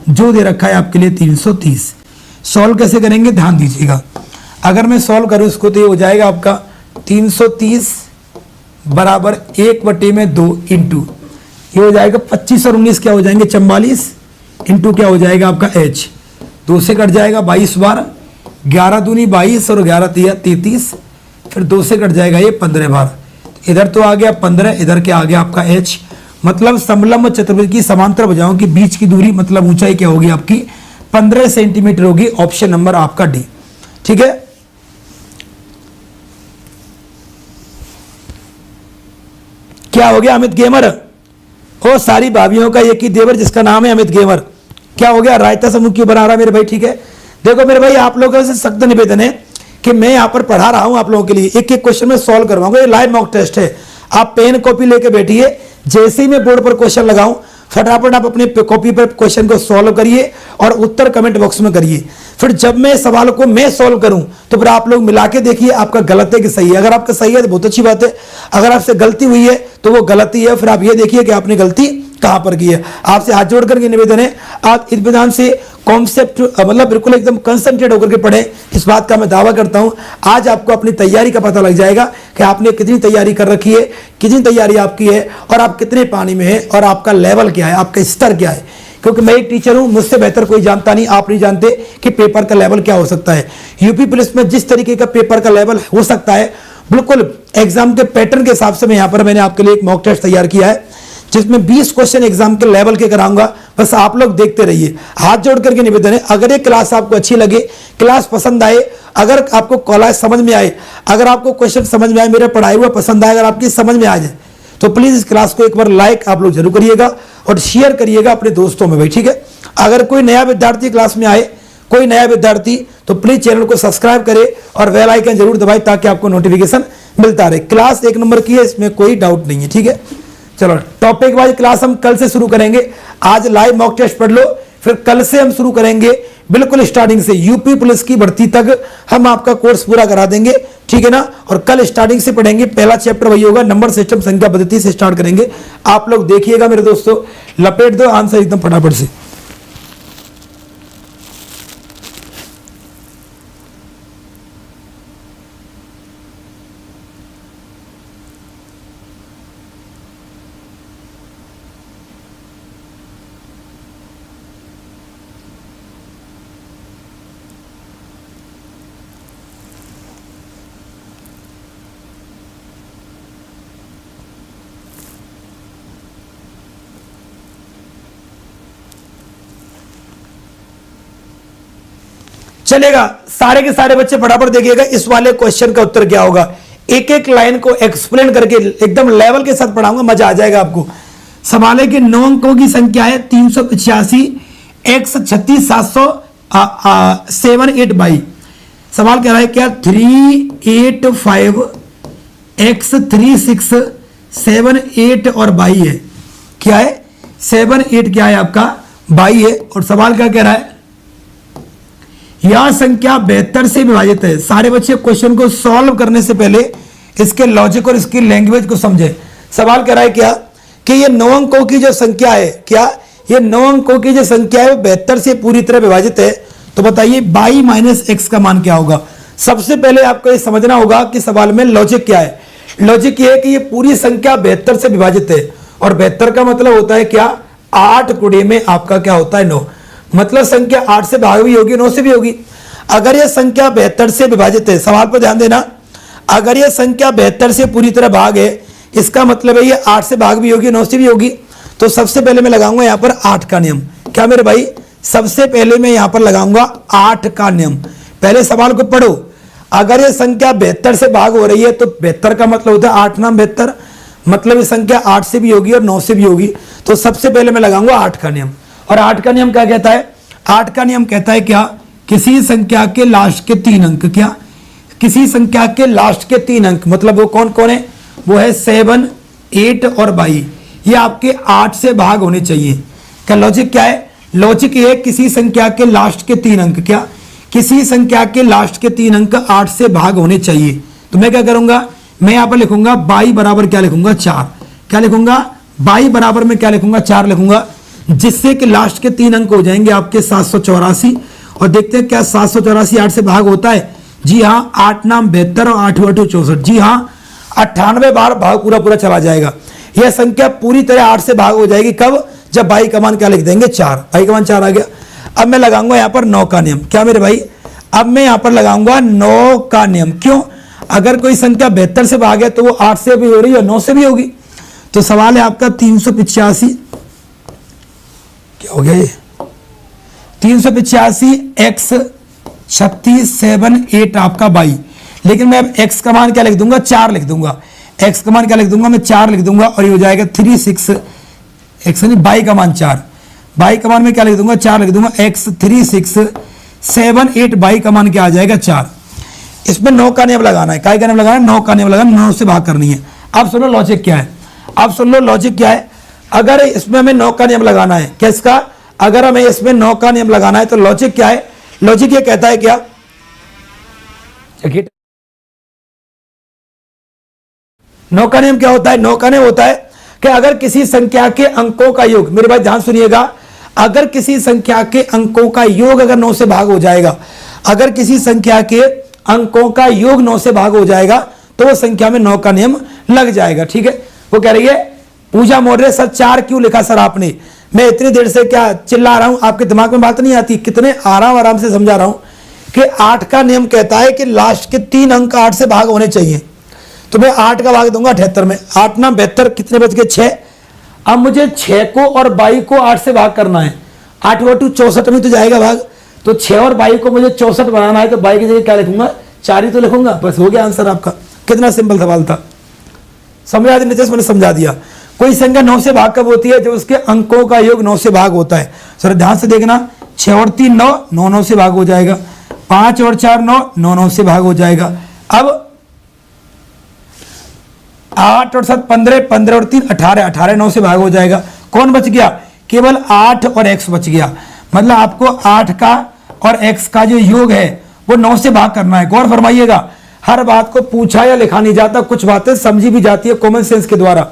जो दे रखा है आपके लिए 330। सॉल्व कैसे करेंगे ध्यान दीजिएगा। अगर मैं सॉल्व करूं इसको तो ये हो जाएगा आपका 330 बराबर 1/2 इंटू ये हो जाएगा 25 और 19 क्या हो जाएंगे 44 इंटू क्या हो जाएगा आपका h, 2 से कट जाएगा 22 बार, 11 दूनी 22 और 11 तिया 33, फिर 2 से कट जाएगा ये 15 बार। इधर तो आ गया 15, इधर क्या आ गया आपका h। मतलब समलंब चतुर्भुज की समांतर भुजाओं के बीच की दूरी मतलब ऊंचाई क्या होगी आपकी 15 सेंटीमीटर होगी। ऑप्शन नंबर आपका डी। ठीक है, क्या हो गया अमित गेमर और सारी भाभीियों का एक ही देवर जिसका नाम है अमित गेमर। क्या हो गया रायता समूह क्यों बना रहा मेरे भाई। ठीक है, देखो मेरे भाई आप लोगों से सख्त निवेदन है कि मैं यहां पर पढ़ा रहा हूं आप लोगों के लिए, एक एक क्वेश्चन में सॉल्व करवाऊंगा। ये लाइव मॉक टेस्ट है, आप पेन कॉपी लेके बैठिए, जैसे ही मैं बोर्ड पर क्वेश्चन लगाऊं फटाफट आप अपने कॉपी पर क्वेश्चन को सॉल्व करिए और उत्तर कमेंट बॉक्स में करिए। फिर जब मैं सवाल को मैं सॉल्व करूं तो फिर आप लोग मिला के देखिए आपका गलत है कि सही है। अगर आपका सही है तो बहुत अच्छी बात है, अगर आपसे गलती हुई है तो वो गलती है, फिर आप ये देखिए कि आपने गलती कहां पर की है। आपसे हाथ जोड़ करके निवेदन है आप इत्मीनान से कॉन्सेप्ट मतलब बिल्कुल एकदम कंसंट्रेट होकर के पढ़े। इस बात का मैं दावा करता हूं आज आपको अपनी तैयारी का पता लग जाएगा कि आपने कितनी तैयारी कर रखी है, कितनी तैयारी आपकी है और आप कितने पानी में है और आपका लेवल क्या है, आपका स्तर क्या है। क्योंकि मैं एक टीचर हूं, मुझसे बेहतर कोई जानता नहीं, आप नहीं जानते कि पेपर का लेवल क्या हो सकता है। यूपी पुलिस में जिस तरीके का पेपर का लेवल हो सकता है बिल्कुल एग्जाम के पैटर्न के हिसाब से मैं यहां पर मैंने आपके लिए एक मॉक टेस्ट तैयार किया है जिसमें 20 क्वेश्चन एग्जाम के लेवल के कराऊंगा। बस आप लोग देखते रहिए। हाथ जोड़ करके निवेदन है अगर ये क्लास आपको अच्छी लगे, क्लास पसंद आए, अगर आपको क्लास समझ में आए, अगर आपको क्वेश्चन समझ में आए, मेरा पढ़ाई हुआ पसंद आए, अगर आपकी समझ में आ जाए तो प्लीज इस क्लास को एक बार लाइक आप लोग जरूर करिएगा और शेयर करिएगा अपने दोस्तों में भाई। ठीक है, अगर कोई नया विद्यार्थी क्लास में आए, कोई नया विद्यार्थी तो प्लीज चैनल को सब्सक्राइब करे और बेल आइकन जरूर दबाए ताकि आपको नोटिफिकेशन मिलता रहे। क्लास 1 नंबर की है, इसमें कोई डाउट नहीं है। ठीक है, चलो टॉपिक वाइज क्लास हम कल से शुरू करेंगे। आज लाइव मॉक टेस्ट पढ़ लो, फिर कल से हम शुरू करेंगे बिल्कुल स्टार्टिंग से यूपी पुलिस की भर्ती तक हम आपका कोर्स पूरा करा देंगे। ठीक है ना, और कल स्टार्टिंग से पढ़ेंगे। पहला चैप्टर वही होगा, नंबर सिस्टम संख्या पद्धति से स्टार्ट करेंगे। आप लोग देखिएगा मेरे दोस्तों, लपेट दो आंसर एकदम फटाफट से। चलेगा, सारे के सारे बच्चे फटाफट देखिएगा इस वाले क्वेश्चन का उत्तर क्या होगा। एक एक लाइन को एक्सप्लेन करके एकदम लेवल के साथ पढ़ाऊंगा, मजा आ जाएगा आपको। सवाल है कि 9 अंकों की संख्या है 385 x 36 708 बाई। सवाल कह रहा है क्या 385 x 36 7 8 और बाई है। क्या है 7 8 क्या है आपका बाई है। और सवाल क्या कह रहा है यह संख्या 72 से विभाजित है। सारे बच्चे क्वेश्चन को सॉल्व करने से पहले इसके लॉजिक और इसकी लैंग्वेज को समझे। सवाल कह रहा है क्या कि ये 9 अंकों की जो संख्या है, क्या ये 9 अंकों की जो संख्या है वो 72 से पूरी तरह विभाजित है। तो बताइए बाई माइनस एक्स का मान क्या होगा। सबसे पहले आपको ये समझना होगा कि सवाल में लॉजिक क्या है। लॉजिक ये है कि ये पूरी संख्या 72 से विभाजित है और 72 का मतलब होता है क्या 8 गुणे में आपका क्या होता है 9। मतलब संख्या 8 से भाग भी होगी 9 से भी होगी। अगर यह संख्या 72 से विभाजित है, सवाल पर ध्यान देना, अगर यह संख्या 72 से पूरी तरह भाग है इसका मतलब है ये 8 से भाग भी होगी 9 से भी होगी। तो सबसे पहले मैं लगाऊंगा यहाँ पर 8 का नियम। क्या मेरे भाई, सबसे पहले मैं यहाँ पर लगाऊंगा 8 का नियम। पहले सवाल को पढ़ो, अगर यह संख्या 72 से भाग हो रही है तो 72 का मतलब होता है 8 नाम 72, मतलब ये संख्या 8 से भी होगी और 9 से भी होगी। तो सबसे पहले मैं लगाऊंगा 8 का नियम। और 8 का नियम क्या कहता है, 8 का नियम कहता है क्या किसी संख्या के लास्ट के 3 अंक, क्या किसी संख्या के लास्ट के 3 अंक मतलब वो कौन कौन है, वो है 7 8 और 22, ये आपके 8 से भाग होने चाहिए। क्या लॉजिक क्या है, लॉजिक ये है किसी संख्या के लास्ट के 3 अंक, क्या किसी संख्या के लास्ट के 3 अंक 8 से भाग होने चाहिए। तो मैं क्या करूंगा, मैं यहां पर लिखूंगा 22 बराबर क्या लिखूंगा 4। क्या लिखूंगा 22 बराबर में क्या लिखूंगा 4 लिखूंगा। जिससे कि लास्ट के 3 अंक हो जाएंगे आपके 784। और देखते हैं क्या 784 8 से भाग होता है। जी हाँ, 8 नाम 72 और 8 8 64। जी हाँ, 98 बार भाग पूरा पूरा चला जाएगा। यह संख्या पूरी तरह 8 से भाग हो जाएगी। कब? जब बाई कमान क्या लिख देंगे 4। बाई कमान 4 आ गया। अब मैं लगाऊंगा यहाँ पर 9 का नियम। क्या मेरे भाई? अब मैं यहाँ पर लगाऊंगा 9 का नियम। क्यों? अगर कोई संख्या 72 से भागे तो वो 8 से भी हो रही है और 9 से भी होगी। तो सवाल है आपका 385, क्या हो गया ये, 385 x 36 7 8 आपका 22। लेकिन मैं अब x का मान क्या लिख दूंगा? 4 लिख दूंगा। x का मान क्या लिख दूंगा? मैं 4 लिख दूंगा और ये हो जाएगा 36 x नहीं 22 का मान 4। 22 का मान में क्या लिख दूंगा? 4 लिख दूंगा। x 36 7 8 22 का मान क्या आ जाएगा? 4। इसमें 9 का नियम लगाना है। काय का नियम लगाना है? 9 का नियम लगाना, 9 से भाग करनी है। अब सुनो लॉजिक क्या है। अब सुन लो लॉजिक क्या है। अगर इसमें हमें 9 का नियम लगाना है, किसका? अगर हमें इसमें 9 का नियम लगाना है तो लॉजिक क्या है? लॉजिक ये कहता है क्या, 9 का नियम क्या होता है? 9 का नियम होता है कि अगर किसी संख्या के अंकों का योग, मेरे भाई ध्यान सुनिएगा, अगर किसी संख्या के अंकों का योग अगर 9 से भाग हो जाएगा, अगर किसी संख्या के अंकों का योग 9 से भाग हो जाएगा तो वो संख्या में 9 का नियम लग जाएगा। ठीक है, वो कह रही है पूजा मोर्य सर 4 क्यों लिखा सर आपने? मैं इतनी देर से क्या चिल्ला रहा हूं, आपके दिमाग में बात नहीं आती? कितने आराम से समझा रहा हूं कि 8 का नियम कहता है कि लास्ट के 3 अंक 8 से भाग होने चाहिए। तो मैं 8 का भाग दूंगा 78 में। 8 नाम 72, कितने बच गए? 6। अब मुझे 6 को और 22 को 8 से भाग करना है। 8 2 64 में तो जाएगा भाग। तो 6 और 22 को मुझे 64 बनाना है तो 22 की जगह क्या लिखूंगा? 4 ही तो लिखूंगा। बस हो गया आंसर आपका। कितना सिंपल सवाल था, समझा दिया नीतीश? मैंने समझा दिया। कोई संख्या 9 से भाग कब होती है? जब उसके अंकों का योग 9 से भाग होता है। सर ध्यान से देखना, 6 और 3 9, 9 9 से भाग हो जाएगा। 5 और 4 9, 9 9 से भाग हो जाएगा। अब 8 और 7 15, 15 और 3 18, 18 9 से भाग हो जाएगा। कौन बच गया? केवल 8 और x बच गया। मतलब आपको 8 का और x का जो योग है वो 9 से भाग करना है। गौर फरमाइएगा, हर बात को पूछा या लिखा नहीं जाता, कुछ बातें समझी भी जाती है कॉमन सेंस के द्वारा।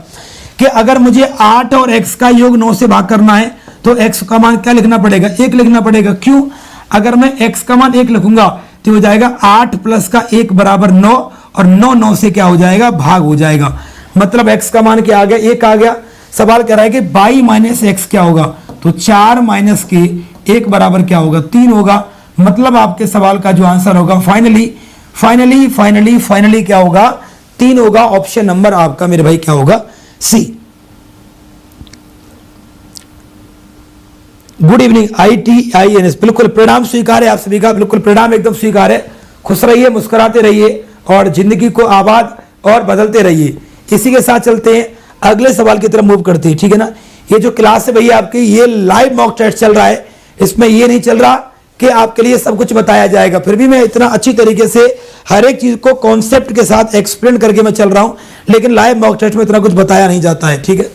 कि अगर मुझे 8 और x का योग 9 से भाग करना है तो x का मान क्या लिखना पड़ेगा? 1 लिखना पड़ेगा। क्यों? अगर मैं x का मान 1 लिखूंगा तो हो जाएगा 8 प्लस का 1 बराबर 9 और 9 9 से क्या हो जाएगा? भाग हो जाएगा। मतलब x का मान क्या आ गया? 1 आ गया। सवाल कह रहा है कि 22 माइनस x क्या होगा? तो 4 माइनस के 1 बराबर क्या होगा? 3 होगा। मतलब आपके सवाल का जो आंसर होगा फाइनली क्या होगा? 3 होगा। ऑप्शन नंबर आपका मेरे भाई क्या होगा? सी। गुड इवनिंग ITINS, बिल्कुल प्रणाम स्वीकार है आप सभी का, बिल्कुल प्रणाम एकदम स्वीकार है। खुश रहिए, मुस्कुराते रहिए और जिंदगी को आबाद और बदलते रहिए। इसी के साथ चलते हैं अगले सवाल की तरफ मूव करते हैं। ठीक है ना? ये जो क्लास है भैया आपकी, ये लाइव मॉक टेस्ट चल रहा है। इसमें ये नहीं चल रहा कि आपके लिए सब कुछ बताया जाएगा। फिर भी मैं इतना अच्छी तरीके से हर एक चीज को कॉन्सेप्ट के साथ एक्सप्लेन करके मैं चल रहा हूं, लेकिन लाइव मॉक टेस्ट में इतना कुछ बताया नहीं जाता है। ठीक है,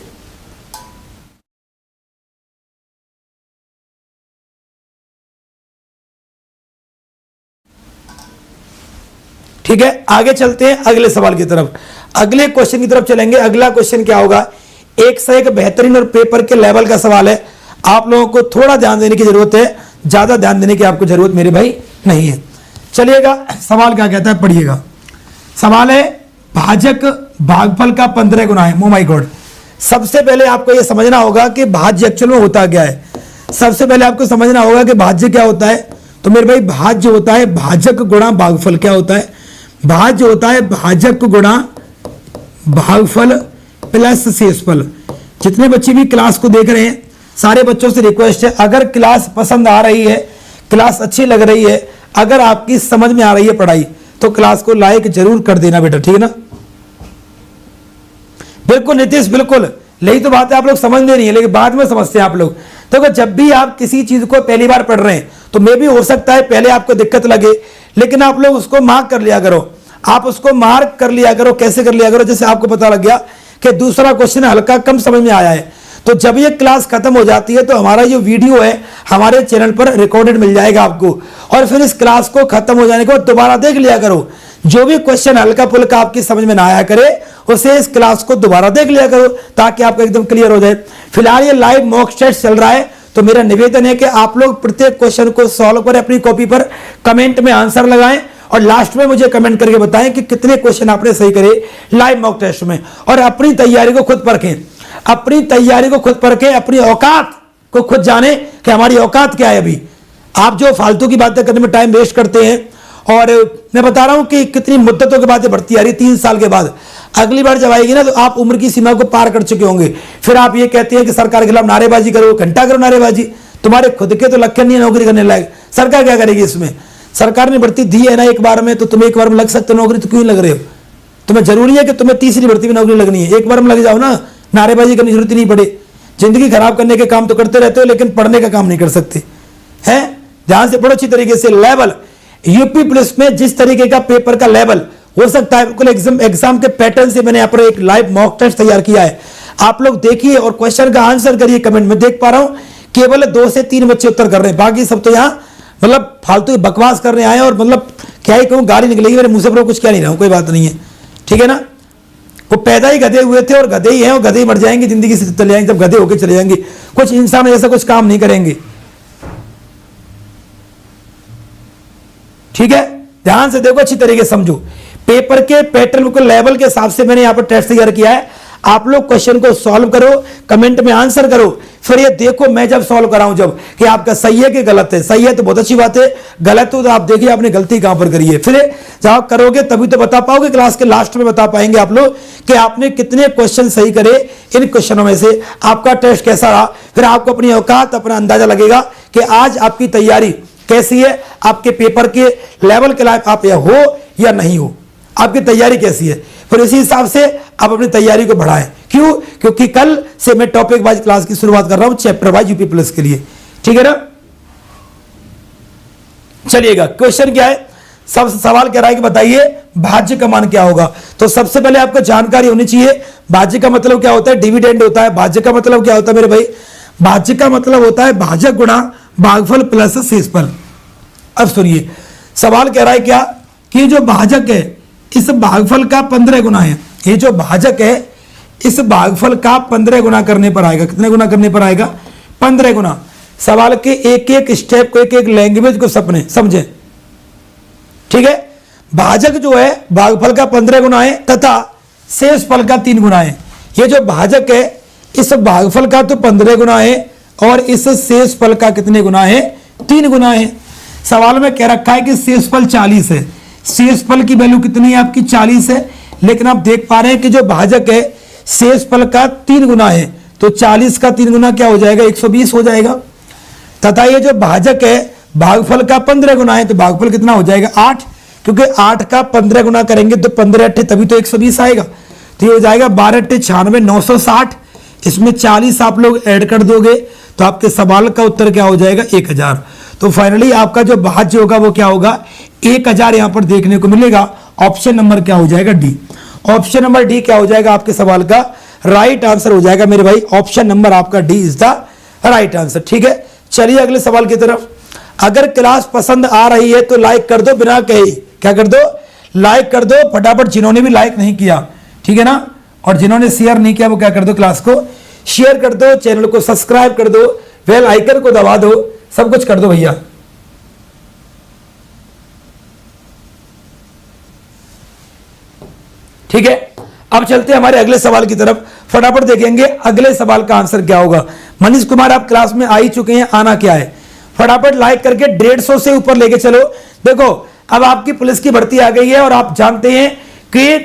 ठीक है, आगे चलते हैं अगले सवाल की तरफ, अगले क्वेश्चन की तरफ चलेंगे। अगला क्वेश्चन क्या होगा? एक से एक बेहतरीन और पेपर के लेवल का सवाल है। आप लोगों को थोड़ा ध्यान देने की जरूरत है, ज्यादा ध्यान देने की आपको जरूरत मेरे भाई नहीं है। चलिएगा, सवाल क्या कहता है पढ़िएगा। सवाल है भाजक भागफल का 15 गुना है। ओ माय गॉड, सबसे पहले आपको यह समझना होगा कि भाज्य एक्चुअल में होता क्या है। सबसे पहले आपको समझना होगा कि भाज्य क्या होता है। तो मेरे भाई भाज्य होता है भाजक गुणा भागफल। क्या होता है? भाज्य होता है भाजक गुणा भागफल प्लस शेषफल। जितने बच्चे भी क्लास को देख रहे हैं, सारे बच्चों से रिक्वेस्ट है, अगर क्लास पसंद आ रही है, क्लास अच्छी लग रही है, अगर आपकी समझ में आ रही है पढ़ाई, तो क्लास को लाइक जरूर कर देना बेटा। ठीक है ना? बिल्कुल नीतीश, बिल्कुल यही तो बात है। आप लोग समझते नहीं है, लेकिन बाद में समझते हैं आप लोग। तो जब भी आप किसी चीज को पहली बार पढ़ रहे हैं तो मे भी हो सकता है पहले आपको दिक्कत लगे, लेकिन आप लोग उसको मार्क कर लिया करो। आप उसको मार्क कर लिया करो। कैसे कर लिया करो? जैसे आपको पता लग गया कि दूसरा क्वेश्चन हल्का कम समझ में आया है, तो जब ये क्लास खत्म हो जाती है तो हमारा जो वीडियो है हमारे चैनल पर रिकॉर्डेड मिल जाएगा आपको, और फिर इस क्लास को खत्म हो जाने के बाद दोबारा देख लिया करो। जो भी क्वेश्चन हल्का फुल्का आपकी समझ में ना आया करे उसे इस क्लास को दोबारा देख लिया करो ताकि आपको एकदम क्लियर हो जाए। फिलहाल ये लाइव मॉक टेस्ट चल रहा है, तो मेरा निवेदन है कि आप लोग प्रत्येक क्वेश्चन को सॉल्व करें, अपनी कॉपी पर कमेंट में आंसर लगाएं और लास्ट में मुझे कमेंट करके बताएं कि कितने क्वेश्चन आपने सही करे लाइव मॉक टेस्ट में। और अपनी तैयारी को खुद परखें, अपनी तैयारी को खुद परखें, अपनी औकात को खुद जाने कि हमारी औकात क्या है। अभी आप जो फालतू की बातें करने में टाइम वेस्ट करते हैं, और मैं बता रहा हूं कि कितनी मुद्दतों के बाद भर्ती आ रही, 3 साल के बाद। अगली बार जब आएगी ना तो आप उम्र की सीमा को पार कर चुके होंगे। फिर आप ये कहते हैं कि सरकार के खिलाफ नारेबाजी करो, घंटा करो नारेबाजी, तुम्हारे खुद के तो लक्षण नहीं है नौकरी करने लायक, सरकार क्या करेगी इसमें। सरकार ने भर्ती दी है ना एक बार में, तो तुम एक बार में लग सकते हो नौकरी, तो क्यों लग रहे हो। तुम्हें जरूरी है कि तुम्हें तीसरी भर्ती में नौकरी लगनी है, एक बार में लग जाओ ना, नारेबाजी करने की जरूरत नहीं पड़े। जिंदगी खराब करने के काम तो करते रहते हो लेकिन पढ़ने का काम नहीं कर सकते हैं। ध्यान से पढ़ो अच्छी तरीके से। लेवल यूपी पुलिस में जिस तरीके का पेपर का लेवल हो सकता है, बिल्कुल एग्जाम के पैटर्न से मैंने यहाँ पर एक लाइव मॉक टेस्ट तैयार किया है, आप लोग देखिए और क्वेश्चन का आंसर करिए कमेंट में। देख पा रहा हूं केवल 2 से 3 बच्चे उत्तर कर रहे हैं, बाकी सब तो यहाँ मतलब फालतू बकवास करने आए, और मतलब क्या ही कहूँ, गाली निकलेगी मेरे मुंह से, पर कुछ क्या नहीं रहा हूँ, कोई बात नहीं है, ठीक है ना। वो पैदा ही गधे हुए थे और गधे ही हैं और गधे ही मर जाएंगे, जिंदगी से चले जाएंगे, जब गधे होकर चले जाएंगे, कुछ इंसान ऐसा कुछ काम नहीं करेंगे, ठीक है। ध्यान से देखो, अच्छी तरीके से समझो। पेपर के पैटर्न को लेवल के हिसाब से मैंने यहां पर टेस्ट तैयार किया है। आप लोग क्वेश्चन को सॉल्व करो, कमेंट में आंसर करो, फिर ये देखो मैं जब सॉल्व कराऊं जब कि आपका सही है कि गलत है। सही है तो बहुत अच्छी बात है, गलत हो तो आप देखिए आपने गलती कहां पर करी है। फिर जब आप करोगे तभी तो बता पाओगे, क्लास के लास्ट में बता पाएंगे आप लोग कि आपने कितने क्वेश्चन सही करे इन क्वेश्चनों में से, आपका टेस्ट कैसा रहा। फिर आपको अपनी औकात, अपना अंदाजा लगेगा कि आज आपकी तैयारी कैसी है, आपके पेपर के लेवल के लायक आप हो या नहीं हो, आपकी तैयारी कैसी है। फिर इसी हिसाब से आप अपनी तैयारी को बढ़ाएं। क्यों? क्योंकि कल से मैं टॉपिक वाइज क्लास की शुरुआत कर रहा हूं, चैप्टर वाइज यूपी प्लस के लिए, ठीक है ना। चलिएगा, क्वेश्चन क्या है, सब सवाल कह रहा है कि बताइए भाज्य का मान क्या होगा। तो सबसे पहले आपको जानकारी होनी चाहिए भाज्य का मतलब क्या होता है, डिविडेंड होता है। भाज्य का मतलब क्या होता है मेरे भाई, भाज्य का मतलब होता है भाजक गुणा भागफल प्लस शेषफल। अब सुनिए, सवाल कह रहा है क्या कि जो भाजक है इस भागफल का 15 गुना है, ये जो भाजक है इस भागफल का 15 गुना करने पर आएगा। कितने गुना करने पर आएगा? 15 गुना। सवाल के एक एक स्टेप को, एक एक लैंग्वेज को सपने समझे, ठीक है। भाजक जो है भागफल का 15 गुना है तथा शेषफल का 3 गुना है। ये जो भाजक है इस भागफल का तो 15 गुना है और इस शेषफल का कितने गुना है? 3 गुना है। सवाल में कह रखा है कि शेषफल 40 है, शेषफल की वैल्यू कितनी है आपकी? 40 है। लेकिन आप देख पा रहे हैं कि जो भाजक है शेषफल का 3 गुना है, तो 40 का 3 गुना क्या हो जाएगा? 120 हो जाएगा। तथा ये जो भाजक है भागफल का 15 गुना है, तो भागफल कितना हो जाएगा? 8, क्योंकि 8 का 15 गुना करेंगे तो 15 अट्ठे तभी तो 120 आएगा। तो ये हो जाएगा 12 अट्ठे 96, 960। इसमें 40 आप लोग ऐड कर दोगे तो आपके सवाल का उत्तर क्या हो जाएगा? 1000। तो फाइनली आपका जो भाज्य होगा वो क्या होगा? 1000 यहां पर देखने को मिलेगा। ऑप्शन नंबर क्या हो जाएगा? डी। ऑप्शन नंबर डी क्या हो जाएगा आपके सवाल का? राइट आंसर हो जाएगा मेरे भाई। ऑप्शन नंबर आपका D is the right answer, ठीक है। चलिए अगले सवाल की तरफ। अगर क्लास पसंद आ रही है तो लाइक कर दो, बिना कहे क्या कर दो? लाइक कर दो फटाफट, जिन्होंने भी लाइक नहीं किया, ठीक है ना। और जिन्होंने शेयर नहीं किया वो क्या कर दो? क्लास को शेयर कर दो, चैनल को सब्सक्राइब कर दो, बेल आइकन को दबा दो, सब कुछ कर दो भैया। ठीक है, अब चलते हैं हमारे अगले सवाल की तरफ। फटाफट देखेंगे अगले सवाल का आंसर क्या होगा। मनीष कुमार आप क्लास में आ ही चुके हैं, आना क्या है? फटाफट लाइक करके 150 से ऊपर लेके चलो। देखो अब आपकी पुलिस की भर्ती आ गई है और आप जानते हैं कि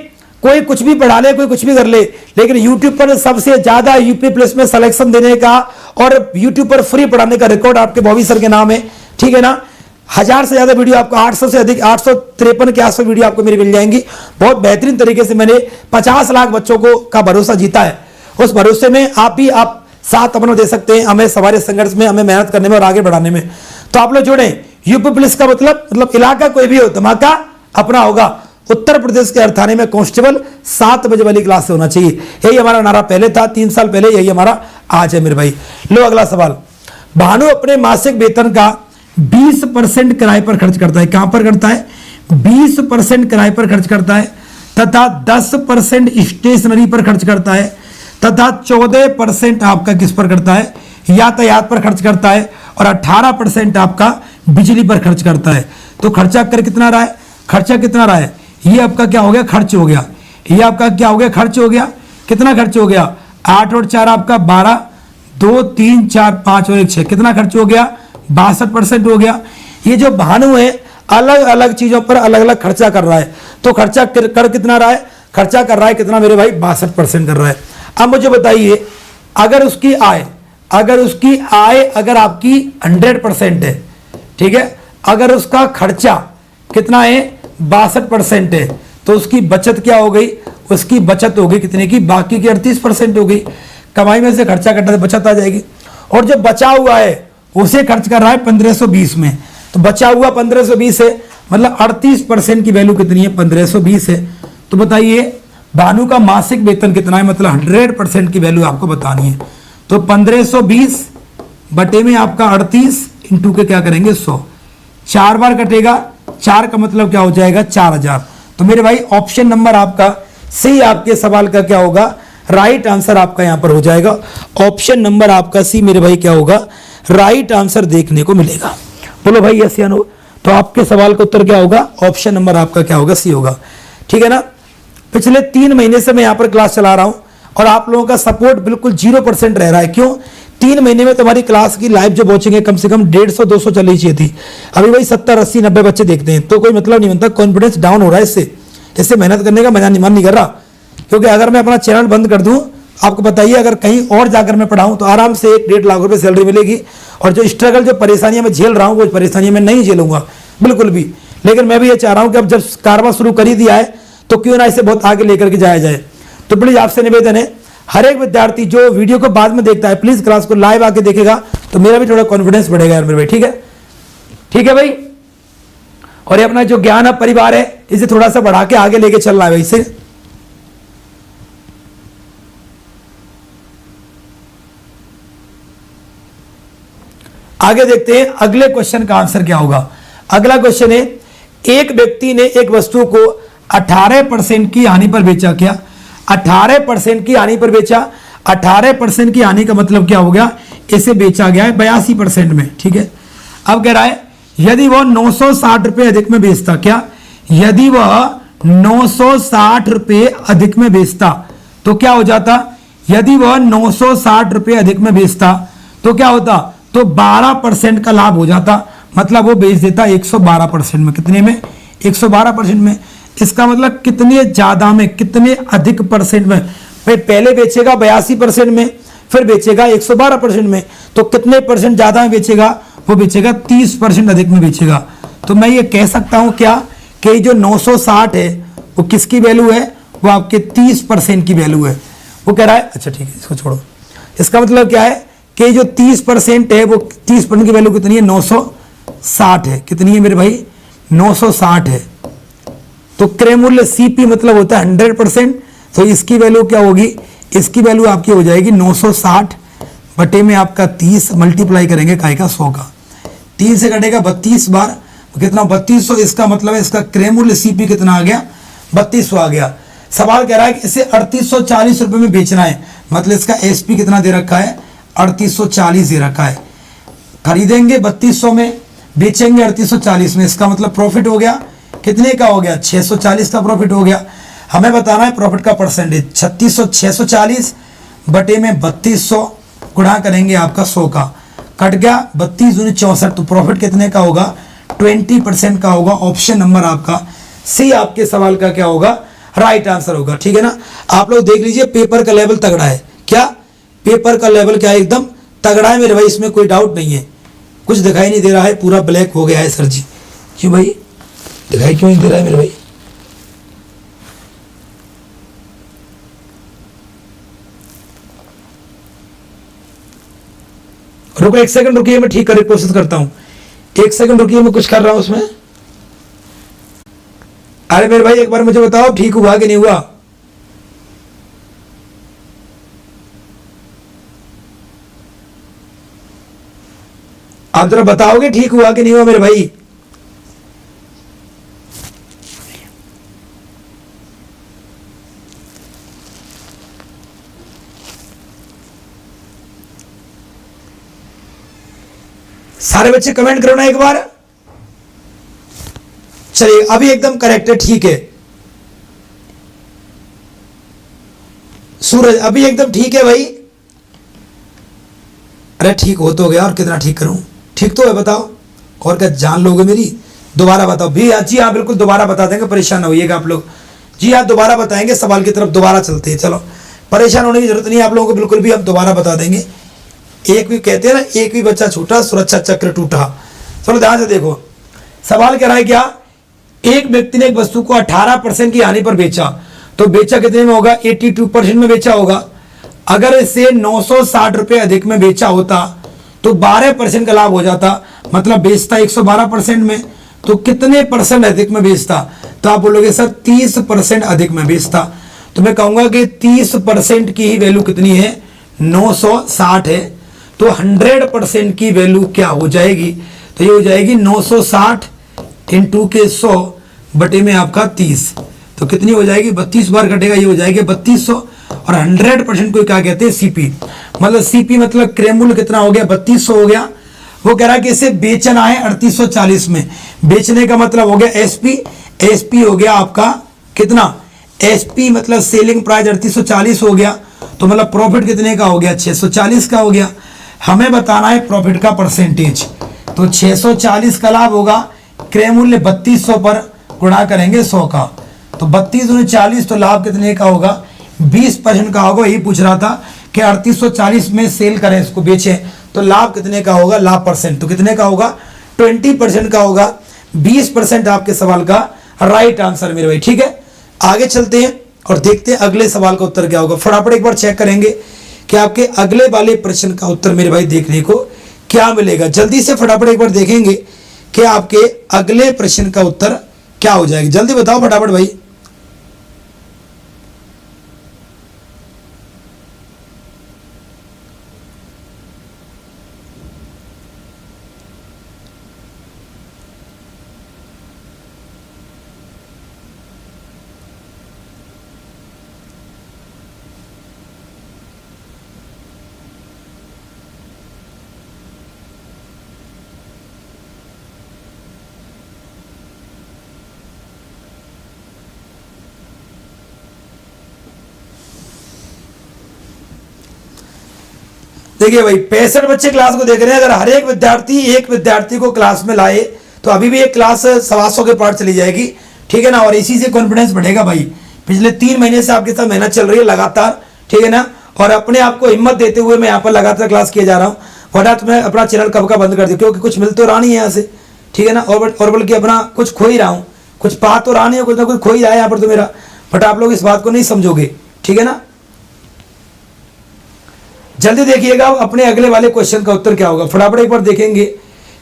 कोई कुछ भी पढ़ा ले, कोई कुछ भी कर ले, लेकिन YouTube पर सबसे ज्यादा यूपी पुलिस में सिलेक्शन देने का और YouTube पर फ्री पढ़ाने का रिकॉर्ड आपके बॉबी सर के नाम है, ठीक है ना। 1000 से ज्यादा वीडियो आपको, 800 से अधिक, 853 के आसपास वीडियो आपको मेरी मिल जाएंगी। बहुत बेहतरीन तरीके से मैंने 50 लाख बच्चों को का भरोसा जीता है। उस भरोसे में आप भी आप साथ अपना दे सकते हैं हमें हमारे संघर्ष में, हमें मेहनत करने में और आगे बढ़ाने में। तो आप लोग जुड़े। यूपी पुलिस का मतलब इलाका कोई भी हो, धमाका अपना होगा। उत्तर प्रदेश के अर्थाने में कांस्टेबल 7 बजे वाली क्लास से होना चाहिए। यही हमारा नारा पहले था, 3 साल पहले, यही हमारा आज है मेरे भाई। लो अगला सवाल। भानु अपने मासिक वेतन का 20% किराए पर खर्च करता है। कहां पर करता है? 20% किराए पर खर्च करता है तथा 10% स्टेशनरी पर खर्च करता है तथा 14% आपका किस पर करता है, यातायात पर खर्च करता है और 18% आपका बिजली पर खर्च करता है। तो खर्चा कर कितना रहा है, खर्चा कितना रहा है, ये आपका क्या हो गया, खर्च हो गया। ये आपका क्या हो गया, खर्च हो गया। कितना खर्च हो गया, 8 और 4 आपका 12, 2 3 4 5 और 1 6, कितना खर्च हो गया, 62% हो गया। ये जो भानु है अलग अलग चीजों पर अलग अलग खर्चा कर रहा है। तो खर्चा कर कितना रहा है, खर्चा कर रहा है कितना मेरे भाई, 62% कर रहा है। अब मुझे बताइए, अगर उसकी आय अगर आपकी 100% है, ठीक है, अगर उसका खर्चा कितना है, 62% है, तो उसकी बचत क्या हो गई, उसकी बचत हो गई कितने की, बाकी की 38% हो गई। कमाई में से खर्चा कटा तो बचत आ जाएगी। और जो बचा हुआ है उसे खर्च कर रहा है 1520 में, तो बचा हुआ 1520 है, मतलब 38% की वैल्यू कितनी है, 1520 है। तो बताइए भानु का मासिक वेतन कितना है, मतलब 100% की वैल्यू आपको बतानी है। तो 1520 बटे में आपका 38 इंटू के क्या करेंगे 100, 4 बार कटेगा, 4 का मतलब क्या हो जाएगा 4000। तो मेरे भाई ऑप्शन नंबर आपका सी आपके सवाल का क्या होगा, राइट आंसर आपका यहां पर हो जाएगा। ऑप्शन नंबर आपका सी मेरे भाई क्या होगा, राइट आंसर देखने को मिलेगा। बोलो भाई यस या नो। तो आपके सवाल का उत्तर क्या होगा, ऑप्शन नंबर आपका क्या होगा, सी होगा। ठीक है ना। पिछले 3 महीने से मैं यहां पर क्लास चला रहा हूं और आप लोगों का सपोर्ट बिल्कुल 0% रह रहा है। क्यों, 3 महीने में तुम्हारी क्लास की लाइव जो वॉचिंग है कम से कम 150-200 चलनी चाहिए थी, अभी भाई 70-80-90 बच्चे देखते हैं, तो कोई मतलब नहीं बनता। कॉन्फिडेंस डाउन हो रहा है इससे मेहनत करने का मन नहीं कर रहा। क्योंकि अगर मैं अपना चैनल बंद कर दूं, आपको बताइए अगर कहीं और जाकर मैं पढ़ाऊं तो आराम से 1-1.5 लाख रुपए सैलरी मिलेगी, और जो स्ट्रगल जो परेशानियां मैं झेल रहा हूं वो परेशानियां मैं नहीं झेलूंगा बिल्कुल भी। लेकिन मैं भी ये चाह रहा हूं कि अब जब कारवा शुरू कर ही दिया है तो क्यों ना इसे बहुत आगे लेकर के जाया जाए। तो प्लीज आपसे निवेदन है, हर एक विद्यार्थी जो वीडियो को बाद में देखता है प्लीज क्लास को लाइव आके देखेगा, तो मेरा भी थोड़ा कॉन्फिडेंस बढ़ेगा यार मेरे भाई। ठीक है, ठीक है भाई। और ये अपना जो ज्ञान अब परिवार है इसे थोड़ा सा बढ़ा के आगे लेके चल रहा है भाई से। आगे देखते हैं अगले क्वेश्चन का आंसर क्या होगा। अगला क्वेश्चन है, एक व्यक्ति ने एक वस्तु को 18% की हानि पर बेचा। क्या, 18% की हानि पर बेचा। 18% की हानि का मतलब क्या हो गया, इसे बेचा गया है 82% में। ठीक है, अब कह रहा है यदि वह 960 रुपए अधिक में बेचता। क्या, यदि वह 960 रुपए अधिक में बेचता तो क्या हो जाता, यदि वह 960 रुपए अधिक में बेचता तो क्या होता, तो 12% का लाभ हो जाता, मतलब वो बेच देता 112% में। कितने में, 112% में। इसका मतलब कितने ज्यादा में, कितने अधिक परसेंट में, भाई पहले बेचेगा 82% में, फिर बेचेगा 112% में, तो कितने परसेंट ज्यादा में बेचेगा, वो बेचेगा 30% अधिक में बेचेगा। तो मैं ये कह सकता हूं क्या कि जो 960 है वो किसकी वैल्यू है, वो आपके 30% की वैल्यू है। वो कह रहा है, अच्छा ठीक है इसको छोड़ो। इसका मतलब क्या है कि जो 30% है वो 30% की वैल्यू कितनी है, 960 है। कितनी है मेरे भाई, 960 है। तो क्रय मूल्य सीपी मतलब होता है 100%, तो इसकी वैल्यू क्या होगी, इसकी वैल्यू आपकी हो जाएगी 960 बटे में आपका 30 मल्टीप्लाई करेंगे काय का 100 का, 3 से कटेगा 32 बार, कितना 3200। इसका मतलब है इसका क्रय मूल्य सीपी कितना आ गया, 3200 आ गया। सवाल कह रहा है कि इसे 3840 रुपए में बेचना है, मतलब इसका एसपी कितना दे रखा है, 3840 दे रखा है। खरीदेंगे 3200 में, बेचेंगे 3840 में, इसका मतलब प्रॉफिट हो गया कितने का हो गया, 640 का प्रॉफिट हो गया। हमें बताना है प्रॉफिट का परसेंटेज। 640 बटे में 3200 गुणा करेंगे आपका 100 का, कट गया 32 दूनी 64, तो प्रॉफिट कितने का होगा, 20% का होगा। ऑप्शन नंबर आपका सी आपके सवाल का क्या होगा, राइट आंसर होगा। ठीक है ना। आप लोग देख लीजिए पेपर का लेवल तगड़ा है। क्या, पेपर का लेवल क्या है, एकदम तगड़ा है मेरे भाई, इसमें कोई डाउट नहीं है। कुछ दिखाई नहीं दे रहा है, पूरा ब्लैक हो गया है सर जी। क्यों भाई, दिखाई क्यों नहीं दे रहा है मेरे भाई, रुको 1 सेकंड रुकिए, मैं ठीक करने की कोशिश करता हूं। 1 सेकंड रुकिए, मैं कुछ कर रहा हूं उसमें। अरे मेरे भाई एक बार मुझे बताओ ठीक हुआ कि नहीं हुआ। आप जरा बताओगे ठीक हुआ कि नहीं हुआ मेरे भाई। सारे बच्चे कमेंट करो ना एक बार। चलिए अभी एकदम करेक्ट है, ठीक है। सूरज अभी एकदम ठीक है भाई। अरे ठीक हो तो गया, और कितना ठीक करूं? ठीक तो है, बताओ। और क्या जान लोगे मेरी? दोबारा बताओ भी। जी हाँ बिल्कुल दोबारा बता देंगे, परेशान ना होइएगा आप लोग। जी हाँ दोबारा बताएंगे, सवाल की तरफ दोबारा चलते हैं। चलो परेशान होने की जरूरत नहीं है आप लोगों को, बिल्कुल भी हम दोबारा बता देंगे। एक भी कहते हैं ना, एक भी बच्चा छूटा सुरक्षा चक्र टूटा। चलो ध्यान से देखो, सवाल कह रहा है क्या, एक व्यक्ति ने एक वस्तु को 18% की हानि पर बेचा, तो बेचा कितने में होगा? 82% में बेचा होगा। अगर इसे 960 रुपए अधिक में बेचा होता तो 12% का लाभ हो जाता, मतलब बेचता 112% में, तो कितने परसेंट अधिक में बेचता? तो आप बोलोगे सर 30% अधिक में बेचता। तो मैं कहूंगा कि 30% की ही वैल्यू कितनी है? 960 है। तो 100% की वैल्यू क्या हो जाएगी? तो ये हो जाएगी 960 इंटू के 100 बटे में आपका 30, तो कितनी हो जाएगी? 32 बार कटेगा, ये हो जाएगी 3200। और 100% को क्या कहते हैं? सीपी। मतलब सीपी मतलब क्रय मूल्य कितना हो गया? 3200 हो गया। वो कह रहा है कि इसे बेचना है 3840 में। बेचने का मतलब हो गया एसपी। एसपी हो गया आपका कितना? एसपी मतलब सेलिंग प्राइस 3840 हो गया। तो मतलब प्रॉफिट कितने का हो गया? 640 का हो गया। हमें बताना है प्रॉफिट का परसेंटेज। तो 640 का लाभ होगा, क्रय मूल्य 3200 पर गुणा करेंगे 100 का, तो 32 दूनी 40, तो लाभ कितने का होगा? 20% का होगा। यही पूछ रहा था कि 3840 में सेल करें, इसको बेचें, तो लाभ कितने का होगा? लाभ परसेंट तो कितने का होगा? 20% का होगा। 20% आपके सवाल का राइट आंसर मेरे भाई, ठीक है। आगे चलते हैं और देखते हैं अगले सवाल का उत्तर क्या होगा। फटाफट एक बार चेक करेंगे कि आपके अगले वाले प्रश्न का उत्तर मेरे भाई देखने को क्या मिलेगा। जल्दी से फटाफट एक बार देखेंगे कि आपके अगले प्रश्न का उत्तर क्या हो जाएगा। जल्दी बताओ फटाफट भाई। देखिए भाई 65 बच्चे क्लास को देख रहे हैं। अगर हर एक विद्यार्थी को क्लास में लाए तो अभी भी एक क्लास 125 के पार चली जाएगी, ठीक है ना। और इसी से कॉन्फिडेंस बढ़ेगा भाई। पिछले 3 महीने से आपके साथ मेहनत चल रही है लगातार, ठीक है ना। और अपने आप को हिम्मत देते हुए मैं यहाँ पर लगातार क्लास किया जा रहा हूँ। वरना तो मैं अपना चैनल कब का बंद कर दूँ, क्योंकि कुछ मिल तो रहा नहीं है यहाँ से, ठीक है ना। और बल्कि अपना कुछ खो ही रहा हूँ, कुछ पा तो रहा नहीं है, कुछ ना कुछ खो ही रहा है यहाँ पर तो मेरा। बट आप लोग इस बात को नहीं समझोगे, ठीक है ना। जल्दी देखिएगा अपने अगले वाले क्वेश्चन का उत्तर क्या होगा। फटाफट एक बार देखेंगे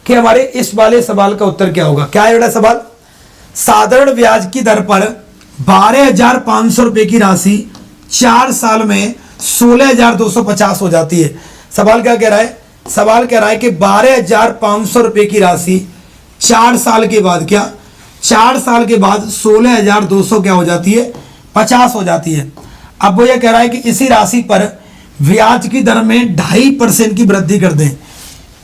कि हमारे इस वाले सवाल का उत्तर क्या होगा। क्या है बड़ा सवाल? साधारण ब्याज की दर पर 12,500 रुपए की राशि 4 साल में 16,250 हो जाती है। सवाल क्या कह रहा है? सवाल कह रहा है कि 12,500 रुपए की राशि 4 साल के बाद क्या? 4 साल के बाद 16,200 क्या हो जाती है? 50 हो जाती है। अब वो ये कह रहा है कि इसी राशि पर ब्याज की दर में 2.5% की वृद्धि कर दें।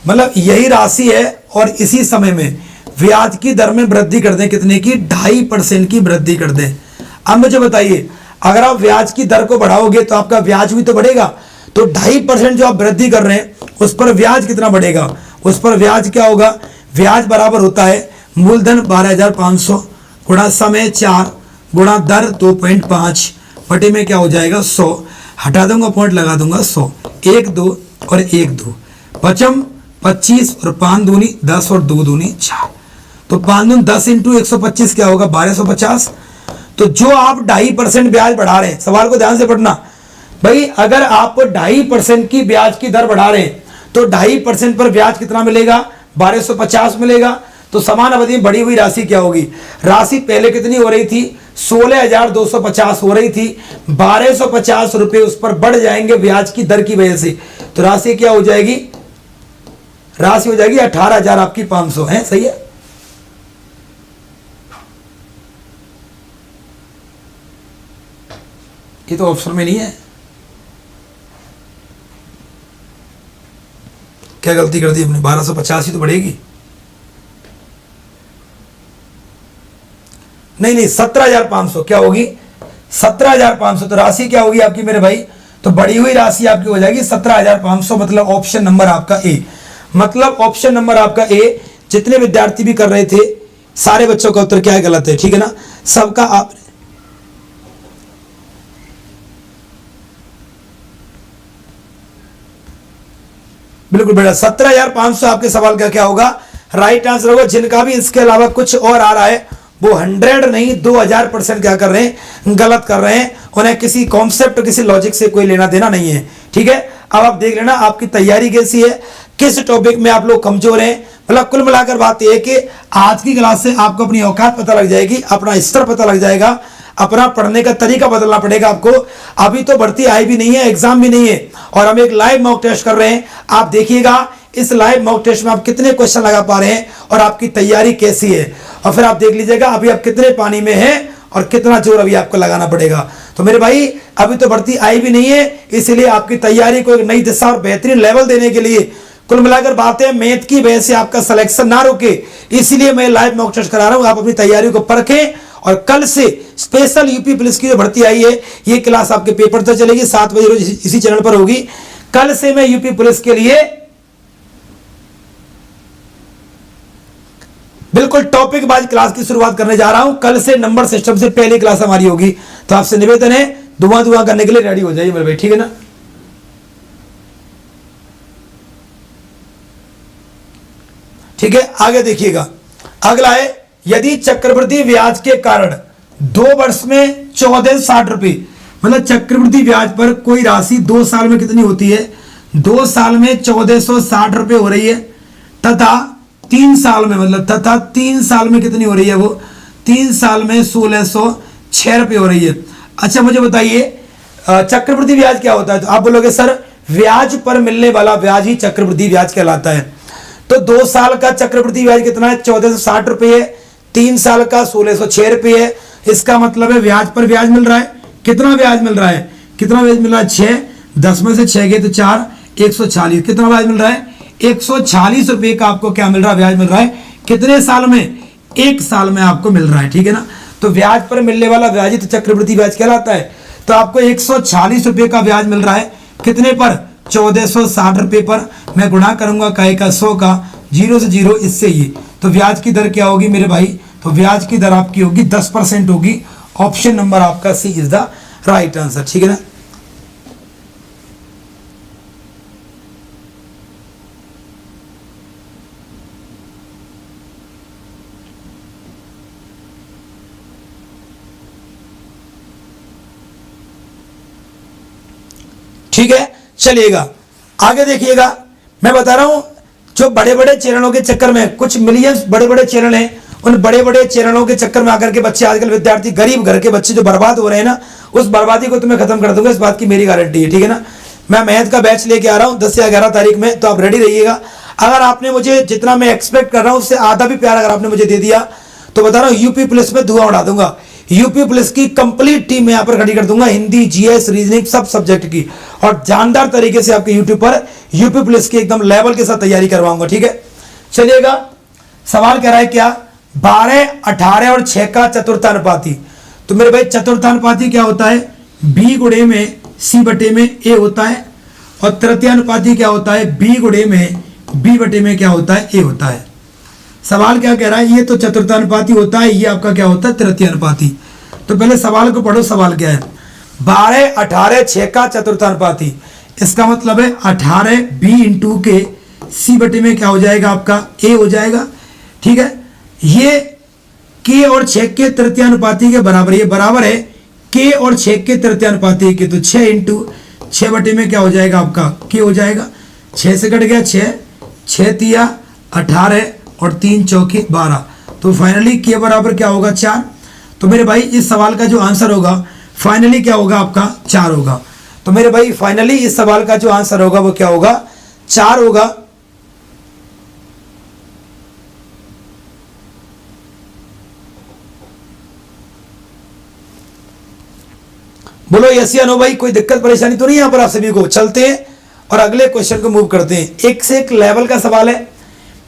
मतलब यही राशि है और इसी समय में ब्याज की दर में वृद्धि कर दें। कितने की? 2.5% की वृद्धि कर दें। अब मुझे बताइए, अगर आप ब्याज की दर को बढ़ाओगे तो आपका ब्याज भी तो बढ़ेगा। तो 2.5% जो आप वृद्धि कर रहे हैं उस पर ब्याज कितना बढ़ेगा? उस पर ब्याज क्या होगा? ब्याज बराबर होता है मूलधन 12,500 गुणा समय 4 गुणा दर 2.5 बटे में क्या हो जाएगा? 100। हटा दूंगा, पॉइंट लगा दूंगा 100। 1 2 और 1 2 पचम 25 और 5 दूनी 10 और 2 दूनी 4। तो 5 दूनी 10 इंटू 125 क्या होगा? 1250। तो जो आप 2.5% ब्याज बढ़ा रहे हैं, सवाल को ध्यान से पढ़ना भाई, अगर आप 2.5% की ब्याज की दर बढ़ा रहे हैं तो 2.5% पर ब्याज कितना मिलेगा? 1250 मिलेगा। तो समान अवधि में बढ़ी हुई राशि क्या होगी? राशि पहले कितनी हो रही थी? 16,250 हो रही थी। 1250 रुपए उस पर बढ़ जाएंगे ब्याज की दर की वजह से। तो राशि क्या हो जाएगी? राशि हो जाएगी 18,000 आपकी 500 है। सही है। ये तो ऑप्शन में नहीं है। क्या गलती कर दी हमने, 1250 ही तो बढ़ेगी। नहीं नहीं 17,500 क्या होगी, 17,500। तो राशि क्या होगी आपकी मेरे भाई, तो बढ़ी हुई राशि आपकी हो जाएगी 17,500। मतलब ऑप्शन नंबर आपका ए, मतलब ऑप्शन नंबर आपका ए। जितने विद्यार्थी भी कर रहे थे सारे बच्चों का उत्तर क्या है, गलत है, ठीक है ना, सबका आप बिल्कुल बेटा 17,500 आपके सवाल का क्या होगा, राइट आंसर होगा। जिनका भी इसके अलावा कुछ और आ रहा है वो 100 नहीं 2000% क्या कर रहे हैं, गलत कर रहे हैं। उन्हें किसी कॉन्सेप्ट किसी लॉजिक से कोई लेना देना नहीं है, ठीक है। अब आप देख लेना आपकी तैयारी कैसी है, किस टॉपिक में आप लोग कमजोर हैं। मतलब कुल मिलाकर बात यह है कि आज की क्लास से आपको अपनी औकात पता लग जाएगी, अपना स्तर पता लग जाएगा, अपना पढ़ने का तरीका बदलना पड़ेगा आपको। अभी तो भर्ती आई भी नहीं है, एग्जाम भी नहीं है, और हम एक लाइव मॉक टेस्ट कर रहे हैं। आप देखिएगा इस लाइव मॉक टेस्ट में आप कितने क्वेश्चन लगा पा रहे हैं और आपकी तैयारी कैसी है, और फिर आप देख लीजिएगा अभी आप कितने पानी में हैं और कितना जोर अभी आपको लगाना पड़ेगा। तो मेरे भाई अभी तो भर्ती आई भी नहीं है, इसलिए आपकी तैयारी को एक नई दिशा और बेहतरीन लेवल देने के लिए कुल मिलाकर बातें मैथ की वजह से आपका सिलेक्शन ना रुके, इसलिए मैं लाइव मॉक टेस्ट करा रहा हूं। आप अपनी तैयारी को परखें, और कल से स्पेशल यूपी पुलिस की जो भर्ती आई है ये क्लास आपके पेपर तक चलेगी, 7 बजे रोज इसी चैनल पर होगी। कल से मैं यूपी पुलिस के लिए बिल्कुल टॉपिक वाइज क्लास की शुरुआत करने जा रहा हूं। कल से नंबर सिस्टम से पहली क्लास हमारी होगी, तो आपसे निवेदन है दुआ करने के लिए रेडी हो जाइए मेरे भाई, ठीक है ना। ठीक है, आगे देखिएगा। अगला है, यदि चक्रवृद्धि ब्याज के कारण 2 वर्ष में 1460 रुपए, मतलब चक्रवृद्धि ब्याज पर कोई राशि 2 साल में कितनी होती है, 2 साल में 1460 रुपए हो रही है, तथा 3 साल में मतलब तथा 3 साल में कितनी हो रही है, वो 3 साल में 1606 रुपए हो रही है। अच्छा मुझे बताइए चक्रवृद्धि ब्याज क्या होता है, तो आप बोलोगे सर ब्याज पर मिलने वाला ब्याज ही चक्रवृद्धि ब्याज कहलाता है। तो 2 साल का चक्रवृद्धि ब्याज कितना है, 1460 रुपए है, 3 साल का 1606 रुपए है। इसका मतलब है ब्याज पर ब्याज मिल रहा है। कितना ब्याज मिल रहा है, कितना ब्याज मिल रहा है, 6, 10 में से 6 गए तो 4, 140। कितना ब्याज मिल रहा है, 140 रुपए का आपको क्या मिल रहा है, ब्याज मिल रहा है। कितने साल में, 1 साल में आपको मिल रहा है, ठीक है ना। तो ब्याज पर मिलने वाला ब्याज ही तो चक्रवृद्धि ब्याज कहलाता है। तो आपको 140 रुपए का ब्याज मिल रहा है, कितने पर, 1460 रुपए पर। मैं गुणा करूंगा काय का 100 का, 0 से 0 इससे ये, तो ब्याज की दर क्या होगी मेरे भाई, तो ब्याज की दर आपकी होगी 10% होगी। ऑप्शन नंबर आपका सी इज द राइट आंसर, ठीक है ना। ठीक है, चलिएगा आगे देखिएगा। मैं बता रहा हूं जो बड़े बड़े चैनलों के चक्कर में, कुछ मिलियंस बड़े बड़े चैनल हैं, उन बड़े बड़े चैनलों के चक्कर में आकर के बच्चे, आजकल विद्यार्थी, गरीब घर के बच्चे जो बर्बाद हो रहे हैं ना, उस बर्बादी को तुम्हें खत्म कर दूंगा, इस बात की मेरी गारंटी है, ठीक है ना। मैं मैथ का बैच लेके आ रहा हूं 10 से 11 तारीख में, तो आप रेडी रहिएगा। अगर आपने मुझे जितना मैं एक्सपेक्ट कर रहा हूं उससे आधा भी प्यार अगर आपने मुझे दे दिया तो बता रहा हूं यूपी पुलिस में धुआं उड़ा दूंगा। यूपी पुलिस की कंप्लीट टीम में यहां पर खड़ी कर दूंगा, हिंदी, जीएस, रीजनिंग सब सब्जेक्ट की, और जानदार तरीके से आपके यूट्यूब पर यूपी पुलिस की एकदम लेवल के साथ तैयारी करवाऊंगा, ठीक है। चलिएगा, सवाल कह रहा है क्या, 12, 18 और 6 का चतुर्थानुपाती। तो मेरे भाई चतुर्थानुपाती क्या होता है, बी गुणे में सी बटे में ए होता है, और तृतीयानुपाती क्या होता है, बी गुणे में बी बटे में क्या होता है, ए होता है। सवाल क्या कह रहा है, ये तो चतुर्थानुपाती होता है, ये आपका क्या होता है, तृतीयानुपाती। तो पहले सवाल को पढ़ो, सवाल क्या है, 12, 18, 6 का चतुर्थानुपाती। इसका मतलब है 18 बी इंटू के सी बटे में क्या हो जाएगा, आपका ए हो जाएगा, ठीक है। ये के और 6 के तृतीयानुपाती के बराबर, ये बराबर है के और 6 के तृतीयानुपाती के, तो 6 इंटू 6 बटे में क्या हो जाएगा, आपका के हो जाएगा। 6 से कट गया 6, 6 तिया 18 और 3 चौके 12, तो फाइनली के बराबर क्या होगा, 4। तो मेरे भाई इस सवाल का जो आंसर होगा फाइनली क्या होगा, आपका 4 होगा। तो मेरे भाई फाइनली इस सवाल का जो आंसर होगा वो क्या होगा, 4 होगा। बोलो यस या नो भाई, कोई दिक्कत परेशानी तो नहीं यहां पर आप सभी को। चलते हैं और अगले क्वेश्चन को मूव करते हैं। एक से एक लेवल का सवाल है,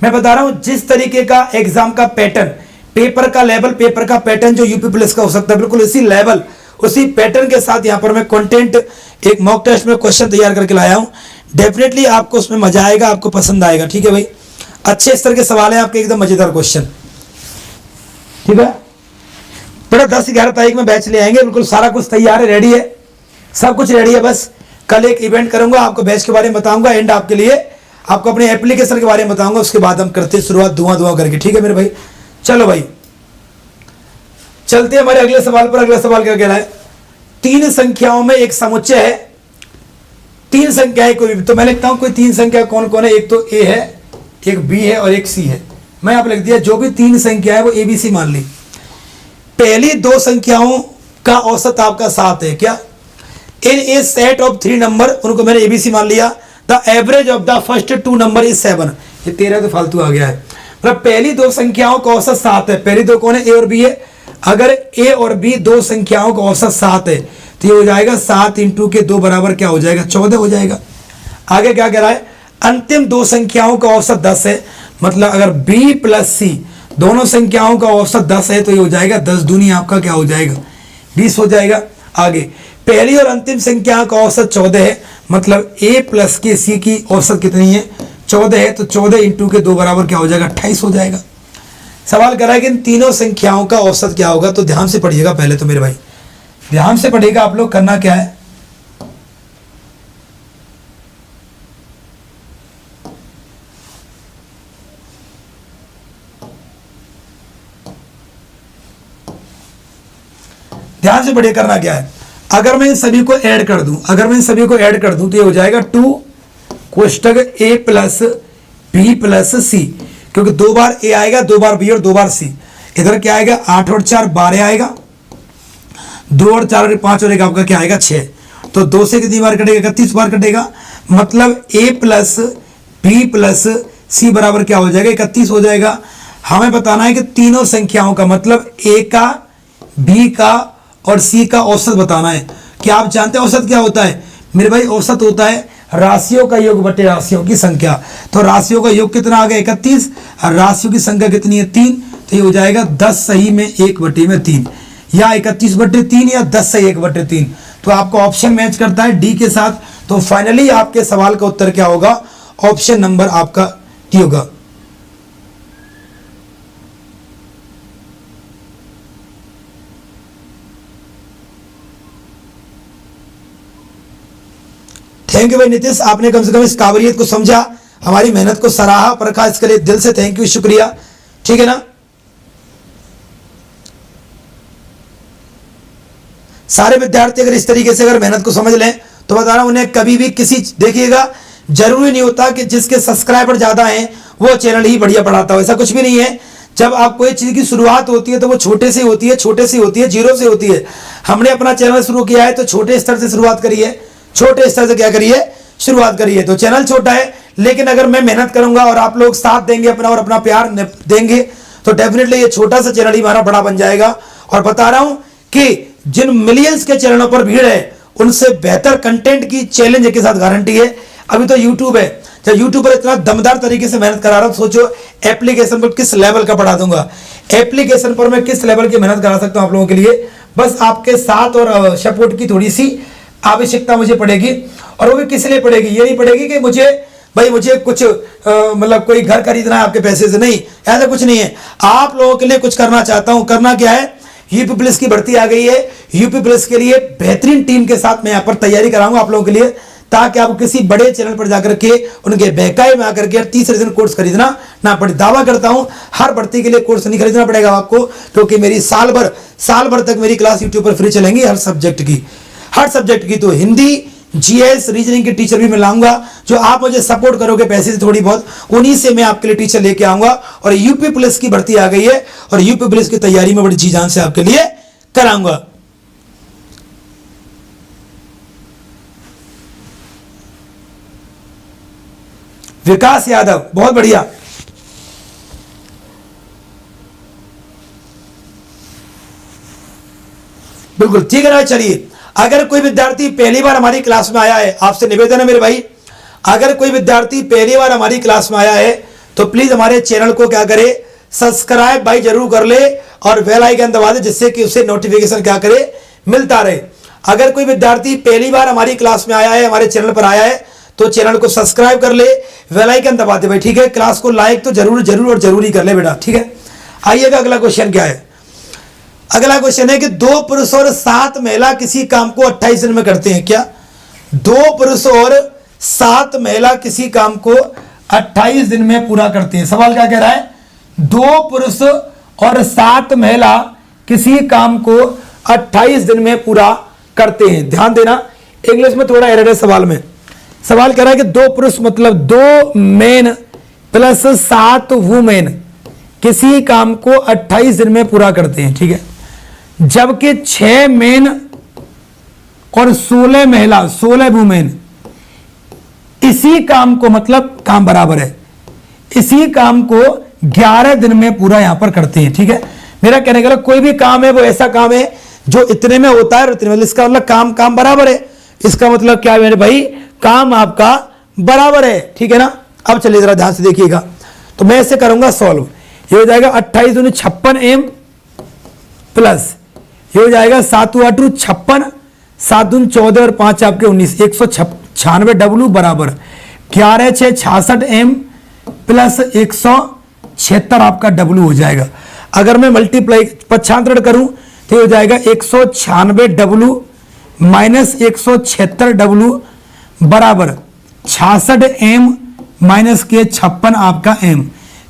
मैं बता रहा हूं जिस तरीके का एग्जाम का पैटर्न, पेपर का लेवल, पेपर का पैटर्न जो यूपी पुलिस का हो सकता है, बिल्कुल इसी लेवल उसी पैटर्न के साथ यहां पर मैं कंटेंट एक मॉक टेस्ट में क्वेश्चन तैयार करके लाया हूं। डेफिनेटली आपको उसमें मजा आएगा, आपको पसंद आएगा। ठीक है भाई, अच्छे स्तर के सवाल है आपके, एकदम मजेदार क्वेश्चन। ठीक है, बड़ा 10-11 तारीख में बैच ले आएंगे, बिल्कुल सारा कुछ तैयार है, रेडी है, सब कुछ रेडी है। बस कल एक इवेंट करूंगा, आपको बैच के बारे में बताऊंगा, एंड आपके लिए आपको अपने एप्लीकेशन के बारे में बताऊंगा, उसके बाद हम करते हैं शुरुआत धुआं करके। ठीक है मेरे भाई, चलो भाई चलते हैं हमारे अगले सवाल पर। अगला सवाल क्या कह रहा है, 3 संख्याओं में एक समुच्चय है, 3 संख्याएं कोई भी, तो मैं लिखता हूं कोई 3 संख्या कौन कौन है। एक तो ए है, एक बी है और एक सी है। मैं आप लिख दिया जो भी 3 संख्या है वो ए बी सी मान ली। पहली 2 संख्याओं का औसत आपका 7 है क्या? इन ए सेट ऑफ 3 नंबर, उनको मैंने एबीसी मान लिया। The average of the first 2 number is 7। ये 13 तो फालतू आ गया है, मतलब पहली 2 संख्याओं का औसत 7 है। पहली 2 कौन है, ए और बी है। अगर ए और बी 2 संख्याओं का औसत 7 है तो ये हो जाएगा 7 इंटू के 2 बराबर क्या हो जाएगा, 14 हो जाएगा। आगे क्या कह रहा है, अंतिम 2 संख्याओं का औसत 10 है, मतलब अगर बी प्लस सी दोनों संख्याओं का औसत 10 है तो ये हो जाएगा 10 दूनी आपका क्या हो जाएगा, 20 हो जाएगा। आगे पहली और अंतिम संख्या का औसत 14 है, मतलब a प्लस के सी की औसत कितनी है, 14 है, तो 14 इंटू के 2 बराबर क्या हो जाएगा, 28 हो जाएगा। सवाल कर रहा है कि इन तीनों संख्याओं का औसत क्या होगा, तो ध्यान से पढ़िएगा पहले तो मेरे भाई, ध्यान से पढ़िएगा आप लोग। करना क्या है, ध्यान से पढ़िए, करना क्या है। अगर मैं इन सभी को ऐड कर दूं, अगर मैं इन सभी को ऐड कर दूं तो ये हो जाएगा 2 कोष्टक a प्लस बी प्लस सी, क्योंकि 2 बार a आएगा, 2 बार b और 2 बार c। इधर क्या आएगा, 8 और 4 12 आएगा, 2 और 4 और 5 और 1 आपका क्या आएगा, 6। तो 2 से कितनी बार कटेगा, 31 बार कटेगा, मतलब a प्लस बी प्लस सी बराबर क्या हो जाएगा, 31 हो जाएगा। हमें बताना है कि तीनों संख्याओं का, मतलब a का, b का और सी का औसत बताना है। क्या आप जानते हैं औसत क्या होता है मेरे भाई? औसत होता है राशियों का योग बटे राशियों की संख्या। तो राशियों का योग कितना आ गया, 31, और राशियों की संख्या कितनी है, 3, तो ये हो जाएगा 10 सही में 1/3, या 31/3 या 10 सही 1/3। तो आपको ऑप्शन मैच करता है डी के साथ। तो फाइनली आपके सवाल का उत्तर क्या होगा, ऑप्शन नंबर आपका डी होगा। थैंक यू भाई नीतीश, आपने कम से कम इस काबिलियत को समझा, हमारी मेहनत को सराहा परखा, इसके लिए दिल से थैंक यू, शुक्रिया। ठीक है ना, सारे विद्यार्थी अगर इस तरीके से अगर मेहनत को समझ लें तो बता रहा हूं उन्हें कभी भी किसी, देखिएगा जरूरी नहीं होता कि जिसके सब्सक्राइबर ज्यादा हैं वो चैनल ही बढ़िया पढ़ाता हो, ऐसा कुछ भी नहीं है। जब आप कोई चीज की शुरुआत होती है तो वो छोटे से होती है, छोटे से होती है, जीरो से होती है। हमने अपना चैनल शुरू किया है तो छोटे स्तर से शुरुआत करी है, छोटे स्तर से क्या करिए, शुरुआत करिए। तो चैनल छोटा है, लेकिन अगर मैं मेहनत करूंगा और आप लोग साथ देंगे अपना और अपना प्यार देंगे तो डेफिनेटली ये छोटा सा चैनल ही हमारा बड़ा बन जाएगा। और बता रहा हूं कि जिन मिलियंस के चैनलों पर भीड़ है उनसे बेहतर कंटेंट की चैलेंज के साथ गारंटी है। अभी तो यूट्यूब है, जब यूट्यूब पर इतना दमदार तरीके से मेहनत करा रहा हूं, सोचो एप्लीकेशन पर किस लेवल का पढ़ा दूंगा, एप्लीकेशन पर मैं किस लेवल की मेहनत करा सकता हूं आप लोगों के लिए। बस आपके साथ और सपोर्ट की थोड़ी सी आवश्यकता मुझे पड़ेगी, और वो भी किस लिए पड़ेगी, ये नहीं पड़ेगी कि मुझे कुछ मतलब कोई घर खरीदना है आपके पैसे से, नहीं, ऐसा कुछ नहीं है। आप लोगों के लिए कुछ करना चाहता हूं। करना क्या है, यूपी पुलिस की भर्ती आ गई है, यूपी पुलिस के लिए बेहतरीन टीम के साथ मैं यहाँ पर तैयारी कराऊंगा आप लोगों के लिए, ताकि आपको किसी बड़े चैनल पर जाकर के उनके बहकाए में आकर के 30 दिन कोर्स खरीदना ना पड़े। दावा करता हूं हर भर्ती के लिए कोर्स नहीं खरीदना पड़ेगा आपको, क्योंकि मेरी साल भर तक मेरी क्लास यूट्यूब पर फ्री चलेंगी, हर सब्जेक्ट की। तो हिंदी, जीएस, रीजनिंग के टीचर भी मैं लाऊंगा, जो आप मुझे सपोर्ट करोगे पैसे से थोड़ी बहुत, उन्हीं से मैं आपके लिए टीचर लेके आऊंगा। और यूपी पुलिस की भर्ती आ गई है और यूपी पुलिस की तैयारी में बड़ी जी जान से आपके लिए कराऊंगा। विकास यादव, बहुत बढ़िया, बिल्कुल ठीक है ना। चलिए, अगर कोई विद्यार्थी पहली बार हमारी क्लास में आया है, आपसे निवेदन है मेरे भाई, अगर कोई विद्यार्थी पहली बार हमारी क्लास में आया है तो प्लीज हमारे चैनल को क्या करे, सब्सक्राइब भाई जरूर कर ले और बेल आइकन दबा दे, जिससे कि उसे नोटिफिकेशन क्या करे, मिलता रहे। अगर कोई विद्यार्थी पहली बार हमारी क्लास में आया है, हमारे चैनल पर आया है, तो चैनल को सब्सक्राइब कर ले, बेल आइकन दबा दे भाई, ठीक है। क्लास को लाइक तो जरूर जरूर और जरूरी कर ले बेटा, ठीक है। आइएगा अगला क्वेश्चन क्या है। अगला क्वेश्चन है कि 2 पुरुष और 7 महिला किसी काम को 28 दिन में करते हैं क्या? 2 पुरुष और 7 महिला किसी काम को 28 दिन में पूरा करते हैं। सवाल क्या कह रहा है? 2 पुरुष और 7 महिला किसी काम को 28 दिन में पूरा करते हैं। ध्यान देना, इंग्लिश में थोड़ा एरर है सवाल में। सवाल कह रहा है कि 2 पुरुष मतलब 2 मेन प्लस 7 वुमेन किसी काम को 28 दिन में पूरा करते हैं, ठीक है। जबकि 6 मेन और 16 महिला 16 वुमेन इसी काम को, मतलब काम बराबर है, इसी काम को 11 दिन में पूरा यहां पर करते हैं, ठीक है। मेरा कहने का कोई भी काम है वो ऐसा काम है जो इतने में होता है और इतने में, इसका मतलब काम बराबर है। इसका मतलब क्या है मेरे भाई, काम आपका बराबर है, ठीक है ना। अब चलिए जरा ध्यान से देखिएगा, तो मैं इसे करूंगा सॉल्व। ये हो जाएगा 28 दूनी 56 एम प्लस ये हो जाएगा 7 8 56, 7 दून 14 और 5 आपके 19, 196 डब्लू बराबर 11 6 66 एम प्लस 176 आपका डब्लू हो जाएगा। अगर मैं मल्टीप्लाई पक्षांतरण करूं तो हो जाएगा 196 डब्लू माइनस 176 डब्लू बराबर 66 एम माइनस के 56 आपका एम।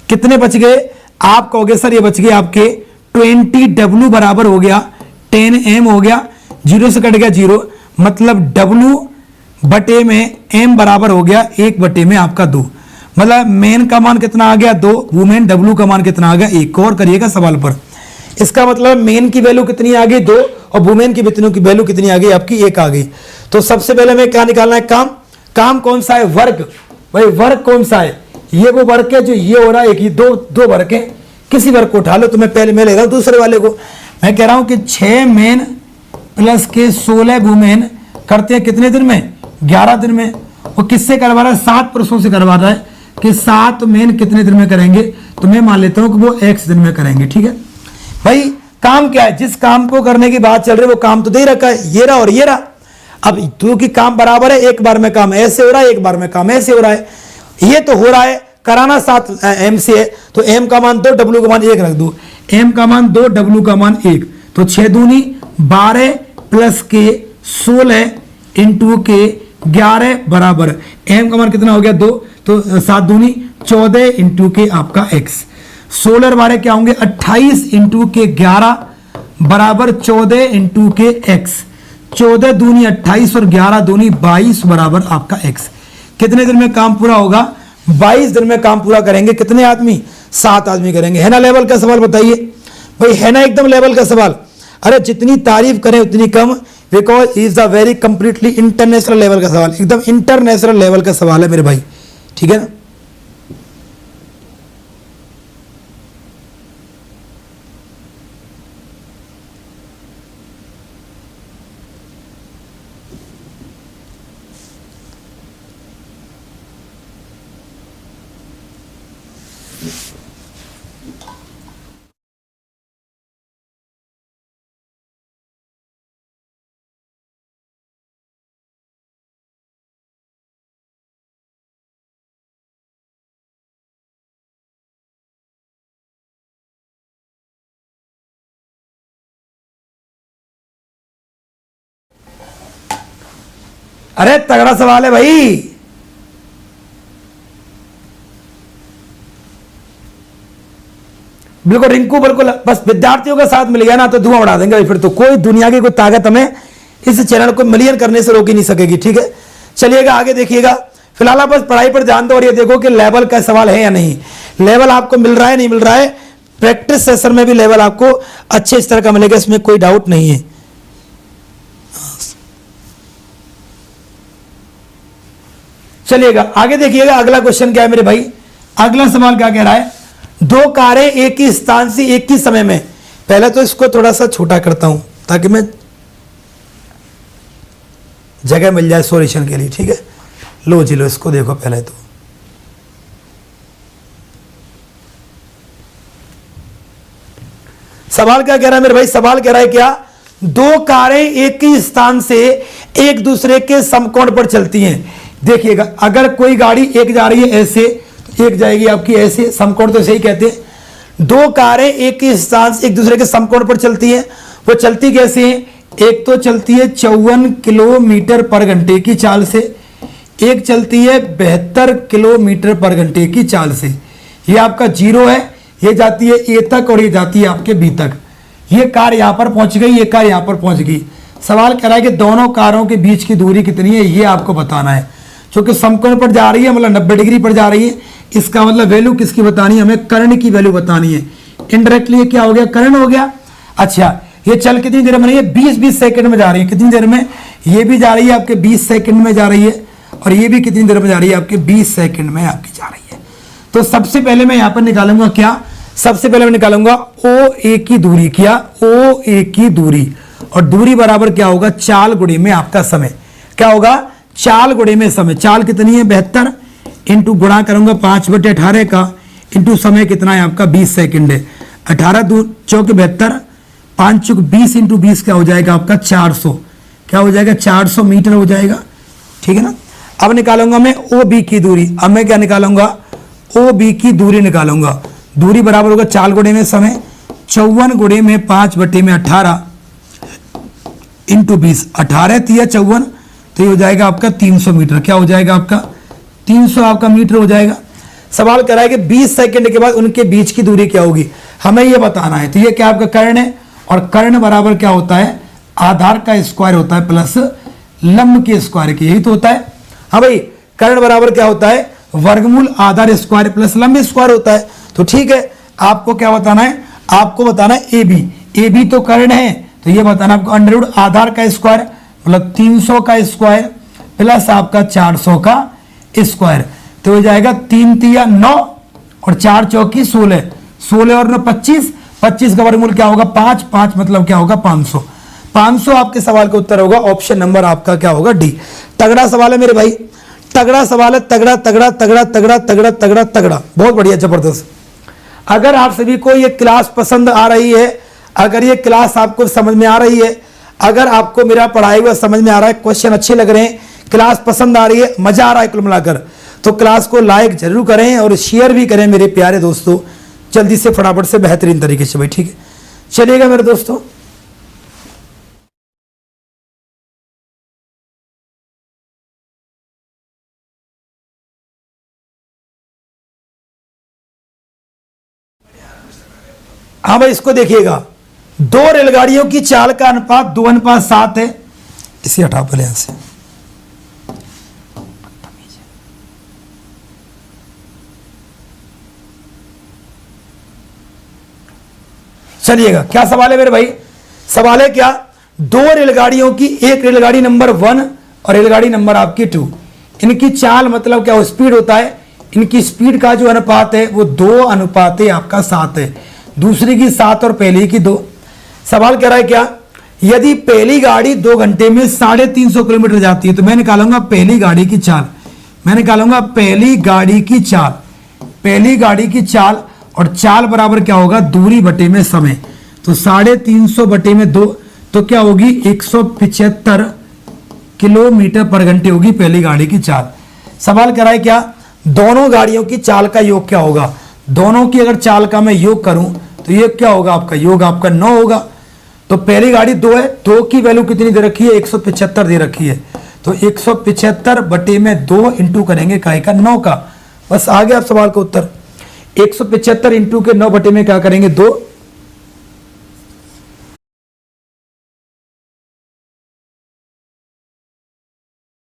कितने बच गए? आप कहोगे सर ये बच गए आपके 20 डब्लू बराबर हो गया 10 एम हो गया, 0 से कट गया 0, मतलब डब्लू बटे में एम बराबर हो गया 1 बटे में आपका 2। मतलब मेन का मान कितना आ गया 2, वुमेन डब्लू का मान कितना आ गया 1। और करिएगा सवाल पर, इसका मतलब मेन की वैल्यू कितनी आ गई 2 और वुमेन की वैल्यू कितनी आ गई आपकी 1 आ गई। तो सबसे पहले मैं क्या निकालना है, काम कौन सा है, वर्क। भाई वर्क कौन सा है, ये वो वर्क है जो ये हो रहा है, एक ही दो वर्क है, किसी वर्क को उठा लो। तो मैं पहले मैं ले रहा हूं दूसरे वाले को। मैं कह रहा हूं कि 6 मेन प्लस के 16 वुमेन करते हैं कितने दिन में, 11 दिन में। वो किससे करवा रहा है, 7 पुरुषों से करवा रहा है कि 7 मेन कितने दिन में करेंगे, तो मैं मान लेता हूं कि वो x दिन में करेंगे, ठीक है। भाई काम क्या है, जिस काम को करने की बात चल रही है वो काम तो दे रखा है, ये रहा और ये रहा। अब क्योंकि काम बराबर है, एक बार में काम ऐसे हो रहा है, एक बार में काम ऐसे हो रहा है। ये तो हो रहा है, कराना 7 एम से है, तो एम का मान 2 डब्ल्यू का मान 1 रख दो, एम का मान 2 डब्ल्यू का मान 1, तो 6 दूनी 12 प्लस के 16 इंटू के 11 बराबर एम का मान कितना हो गया 2, तो 7 दूनी 14 इंटू के आपका x। 16 बारे क्या होंगे 28 इंटू के 11 बराबर 14 इंटू के x। 14 दूनी 28 और 11 दूनी 22 बराबर आपका x। कितने दिन में काम पूरा होगा, 22 दिन में काम पूरा करेंगे। कितने आदमी, 7 आदमी करेंगे। है ना लेवल का सवाल, बताइए भाई, है ना एकदम लेवल का सवाल। अरे जितनी तारीफ करें उतनी कम, because is the very completely international level का सवाल, एकदम इंटरनेशनल लेवल का सवाल है मेरे भाई, ठीक है ना। अरे तगड़ा सवाल है भाई। बिल्कुल रिंकू, बिल्कुल, बस विद्यार्थियों का साथ मिल गया ना तो धुआं उड़ा देंगे भाई। फिर तो कोई दुनिया की कोई ताकत हमें इस चैनल को मिलियन करने से रोक ही नहीं सकेगी, ठीक है। चलिएगा आगे देखिएगा। फिलहाल आप बस पढ़ाई पर ध्यान दो और ये देखो कि लेवल का सवाल है या नहीं, लेवल आपको मिल रहा है नहीं मिल रहा है। प्रैक्टिस सेशन में भी लेवल आपको अच्छे स्तर का मिलेगा, इसमें कोई डाउट नहीं है। चलिएगा आगे देखिएगा, अगला क्वेश्चन क्या है मेरे भाई। अगला सवाल क्या कह रहा है, 2 कारें एक ही स्थान से एक ही समय में, पहले तो इसको थोड़ा सा छोटा करता हूं ताकि मैं जगह मिल जाए सॉल्यूशन के लिए, ठीक है। लो जी लो, इसको देखो पहले तो। सवाल क्या कह रहा है मेरे भाई? सवाल कह रहा है क्या, दो कारें एक ही स्थान से एक दूसरे के समकोण पर चलती हैं। देखिएगा, अगर कोई गाड़ी एक जा रही है ऐसे, तो एक जाएगी आपकी ऐसे, समकोण तो सही कहते हैं। दो कारें एक ही स्थान से एक दूसरे के समकोण पर चलती हैं, वो चलती कैसे हैं? एक तो चलती है 54 किलोमीटर पर घंटे की चाल से, एक चलती है 72 किलोमीटर पर घंटे की चाल से। ये आपका जीरो है, ये जाती है ए तक और ये जाती है आपके बी तक। ये कार यहां पर पहुंच गई, ये कार यहां पर पहुंच गई। सवाल कह रहा है कि दोनों कारों के बीच की दूरी कितनी है, ये आपको बताना है। क्योंकि समकोण पर जा रही है, मतलब 90 डिग्री पर जा रही है, इसका मतलब वैल्यू किसकी बतानी है? हमें कर्ण की वैल्यू बतानी है। इनडायरेक्टली ये क्या हो गया? कर्ण हो गया। अच्छा, ये चल कितनी देर में रही है? 20-20 सेकंड में जा रही है। कितनी देर में? ये भी जा रही है आपके 20 सेकंड में जा रही है, और ये भी कितनी देर में जा रही है? आपके 20 सेकंड में आपकी जा रही है। तो सबसे पहले मैं यहां पर निकालूंगा क्या? सबसे पहले मैं निकालूंगा ओ ए की दूरी। क्या? ओ ए की दूरी, और दूरी बराबर क्या होगा? चाल गुणे में आपका समय। क्या होगा? चाल गुणे में समय। चाल कितनी है? 72 इंटू गुणा करूंगा 5/18 का, इंटू समय कितना है आपका? 20 सेकंड है। 18 2 चौके 72, 5 चौक 20 इंटू 20 क्या हो जाएगा आपका? 400। क्या हो जाएगा? 400 मीटर हो जाएगा। ठीक है ना। अब निकालूंगा मैं ओ बी की दूरी। अब मैं क्या निकालूंगा? ओ बी की दूरी निकालूंगा। दूरी बराबर होगा चाल गुणे में समय, 54 गुणे में 5/18 इंटू 20। 18 तिया 54, तो ये हो जाएगा आपका 300 मीटर। क्या हो जाएगा आपका? 300 आपका मीटर हो जाएगा। सवाल कर रहा है कि 20 सेकंड के बाद उनके बीच की दूरी क्या होगी, हमें ये बताना है। तो ये क्या आपका कर्ण है, और कर्ण बराबर क्या होता है? आधार का स्क्वायर होता है प्लस लंब के स्क्वायर की। यही तो होता है। हाँ भाई, कर्ण बराबर क्या होता है? वर्गमूल आधार स्क्वायर प्लस लंब स्क्वायर होता है। तो ठीक है, आपको क्या बताना है? आपको बताना है ए बी। ए बी तो कर्ण है, तो ये बताना आपको अंडर रूट आधार का स्क्वायर मतलब 300 का स्क्वायर प्लस आपका 400 का स्क्वायर, तो हो जाएगा 3 तिया 9 और 4 चौकी 16, 16 और 9 25, 25 का वर्गमूल क्या होगा? 5, 5 मतलब क्या होगा? 500। 500 आपके सवाल का उत्तर होगा। ऑप्शन नंबर आपका क्या होगा? डी। तगड़ा सवाल है मेरे भाई, तगड़ा सवाल है। तगड़ा तगड़ा तगड़ा तगड़ा तगड़ा तगड़ा तगड़ा, बहुत बढ़िया, जबरदस्त। अगर आप सभी को ये क्लास पसंद आ रही है, अगर ये क्लास आपको समझ में आ रही है, अगर आपको मेरा पढ़ाई हुआ समझ में आ रहा है, क्वेश्चन अच्छे लग रहे हैं, क्लास पसंद आ रही है, मजा आ रहा है कुल मिलाकर, तो क्लास को लाइक जरूर करें और शेयर भी करें मेरे प्यारे दोस्तों, जल्दी से फटाफट से बेहतरीन तरीके से भाई। ठीक है, चलिएगा मेरे दोस्तों। हाँ भाई, इसको देखिएगा, दो रेलगाड़ियों की चाल का अनुपात 2:7 है। इसे हटाओ पहले यहां से। चलिएगा, क्या सवाल है मेरे भाई? सवाल है क्या, दो रेलगाड़ियों की, एक रेलगाड़ी नंबर 1 और रेलगाड़ी नंबर आपकी 2, इनकी चाल मतलब क्या, स्पीड होता है, इनकी स्पीड का जो अनुपात है वो 2:7 आपका 7 है। दूसरी की 7 और पहली की 2। सवाल कह रहा है क्या, यदि पहली गाड़ी 2 घंटे में 350 किलोमीटर जाती है, तो मैं निकालूंगा पहली गाड़ी की चाल। मैं निकालूंगा पहली गाड़ी की चाल, पहली गाड़ी की चाल, और चाल बराबर क्या होगा? दूरी बटे में समय। तो 350 बटे में 2, तो क्या होगी? 175 किलोमीटर पर घंटे होगी पहली गाड़ी की चाल। सवाल कर रहा है क्या, दोनों गाड़ियों की चाल का योग क्या होगा? दोनों की अगर चाल का मैं योग करूं तो ये क्या होगा? आपका योग आपका 9 होगा। तो पहली गाड़ी 2 है, 2 की वैल्यू कितनी दे रखी है? 175 दे रखी है। तो 175 बटे में 2 इंटू करेंगे काय का? 9 का। बस आ गया आप सवाल का उत्तर। 175 इंटू के 9 बटे में क्या करेंगे? 2।